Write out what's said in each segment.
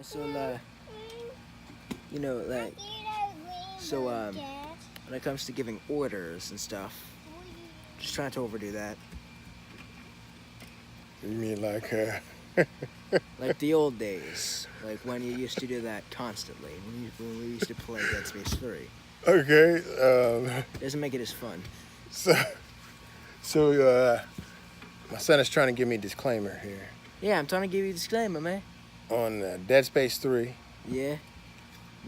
So, you know, like, so, when it comes to giving orders and stuff, just trying to overdo that. You mean like, Like the old days, like when you used to do that constantly, when we used to play Dead Space 3. okay, Doesn't make it as fun. so, my son is trying to give me a disclaimer here Yeah, I'm trying to give you a disclaimer, man. on Dead Space 3. Yeah.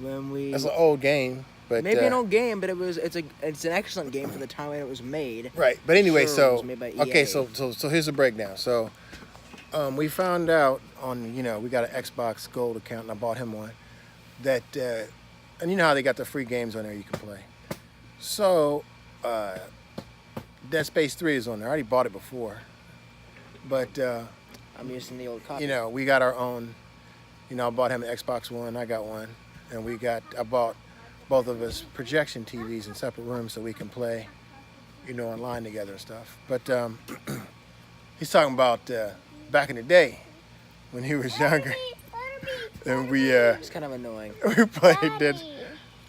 When we... That's an old game, but... Maybe an old game, but it's an excellent game for the time when it was made. Right, but anyway, Sure, it so... was made by Okay, EA. so here's the breakdown. So, we found out on, we got an Xbox Gold account, and I bought him one, that... and you know how they got the free games on there you can play. So, Dead Space 3 is on there. I already bought it before. But, I'm using the old copy. we got our own... I bought him an Xbox One, I got one. And I bought both of us projection TVs in separate rooms so we can play, online together and stuff. But he's talking about back in the day when he was younger. And we It's kind of annoying. we played that.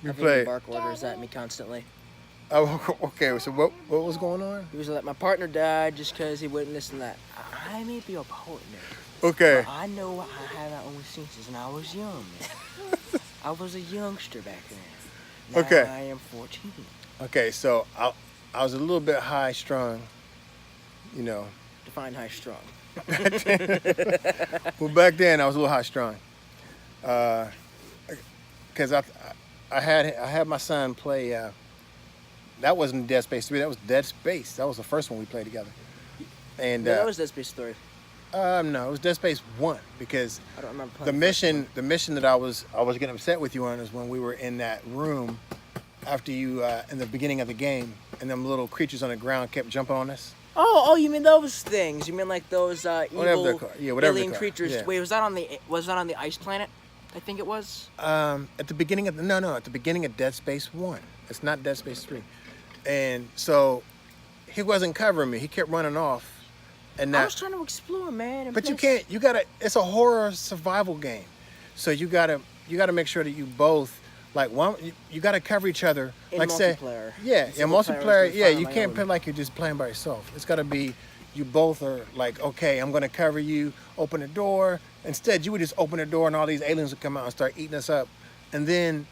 We Having to played. bark orders at me constantly. Oh, okay. So what was going on? He was like, my partner died just because he wouldn't listen to that. I may be your partner. Okay. But I know I had my own senses and I was young. I was a youngster back then. Now Okay. I am 14. Okay. So I was a little bit high strung. Define high strung. Well, back then I was a little high strung. Because I had my son play. That wasn't Dead Space 3. That was Dead Space. That was the first one we played together. And No, that was Dead Space 3. no, it was Dead Space 1 because I don't remember the playing mission that I was getting upset with you on is when we were in that room after you in the beginning of the game and them little creatures on the ground kept jumping on us. Oh, you mean those things? You mean like those Whatever they're evil called. Yeah, whatever they're alien called. creatures? Yeah. Wait, was that on the ice planet? I think it was. At the beginning of at the beginning of Dead Space 1. It's not Dead Space 3. And so he wasn't covering me. He kept running off. And I now, was trying to explore, man. And but you plus- can't. It's a horror survival game, so you gotta make sure that you both like one. You gotta cover each other. In like multiplayer. in Single player, I multiplayer. was gonna Yeah, find you my can't own. play like you're just playing by yourself. It's gotta be you both are like, okay, I'm gonna cover you. Open the door. Instead, you would just open the door and all these aliens would come out and start eating us up, and then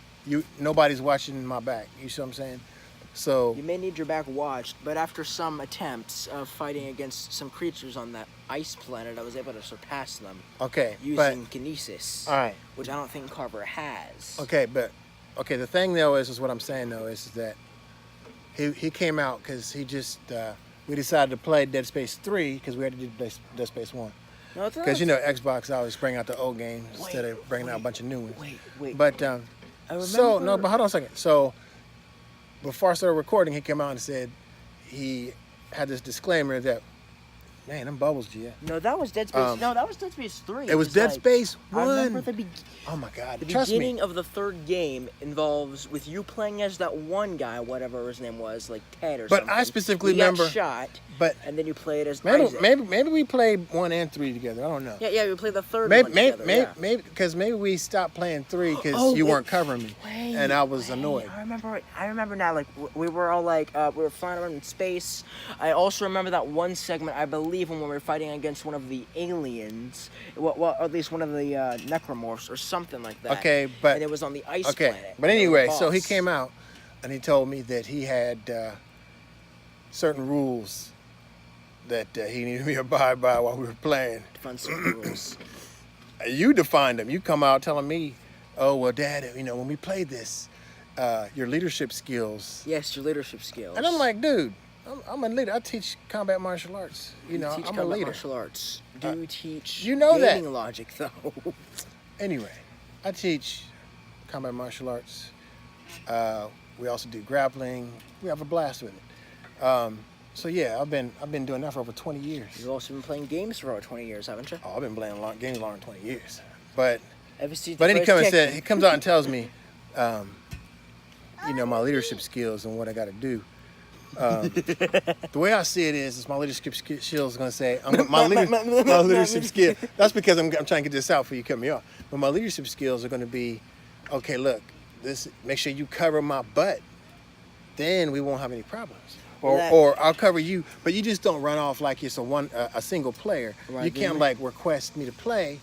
nobody's watching my back. You see what I'm saying? So You may need your back watched, but after some attempts of fighting against some creatures on that ice planet, I was able to surpass them okay, using kinesis, all right. which I don't think Carver has. Okay, but the thing though is what I'm saying though is that he came out because he just we decided to play Dead Space 3 because we had to do Dead Space 1 No, it's not. because Xbox always bring out the old games instead of bringing out a bunch of new ones. Wait. But I remember. but hold on a second. So before I started recording, he came out and said he had this disclaimer that, man, them bubbles, Gia. No, that was Dead Space. No, that was Dead Space 3. It was Dead Space I 1. remember Oh my God! the Trust beginning me. of the third game involves with you playing as that one guy, whatever his name was, like Ted or But something. I specifically He remember. got shot, But and then you played as maybe Isaac. maybe we played 1 and 3 together. I don't know. Yeah, we played the third one together. Yeah. Maybe because maybe we stopped playing 3 because Oh, you wait, weren't covering me, and I was annoyed. I remember now. Like we were all like we were flying around in space. I also remember that one segment. I believe when we were fighting against one of the aliens, well, at least one of the necromorphs or something like that. Okay, but and it was on the ice okay, planet. but the anyway, so he boss. came out and he told me that he had certain rules that he needed me to abide by while we were playing. Fun some rules. You defined them. You come out telling me, "Oh well, Dad, when we played this, your leadership skills." Yes, your leadership skills. And I'm like, dude, I'm a leader. I teach combat martial arts. You teach I'm a combat leader. martial arts. Do you teach you know that. gaming logic though? Anyway, I teach combat martial arts. We also do grappling. We have a blast with it. So yeah, I've been doing that for over 20 years. You've also been playing games for over 20 years, haven't you? Oh, I've been playing games longer than 20 years. But Ever since then the he first he Tekken. comes out and tells me, my leadership skills and what I got to do. The way I see it is my leadership skill is going to say, my leadership skill. That's because I'm trying to get this out before you cut me off. But my leadership skills are going to be, okay, look, make sure you cover my butt. Then we won't have any problems. Or I'll cover you, but you just don't run off like it's a single player. Right, you can't like request me to play,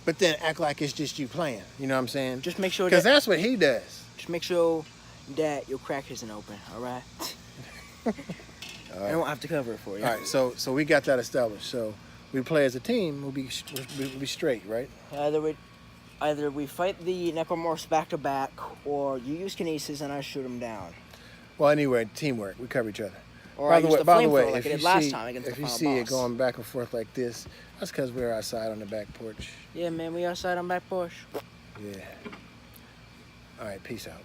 but then act like it's just you playing. You know what I'm saying? Just make sure because that's what he does. Just make sure that your crack isn't open. All right. I don't have to cover it for you. All right. So we got that established. So we play as a team. We'll be straight, right? Either we fight the Necromorphs back to back, or you use Kinesis and I shoot them down. Well, anyway, teamwork. We cover each other. Or by the way, like I did last time against the if you final see boss. it going back and forth like this, that's because we're outside on the back porch. Yeah, man, we outside on back porch. Yeah. All right, peace out.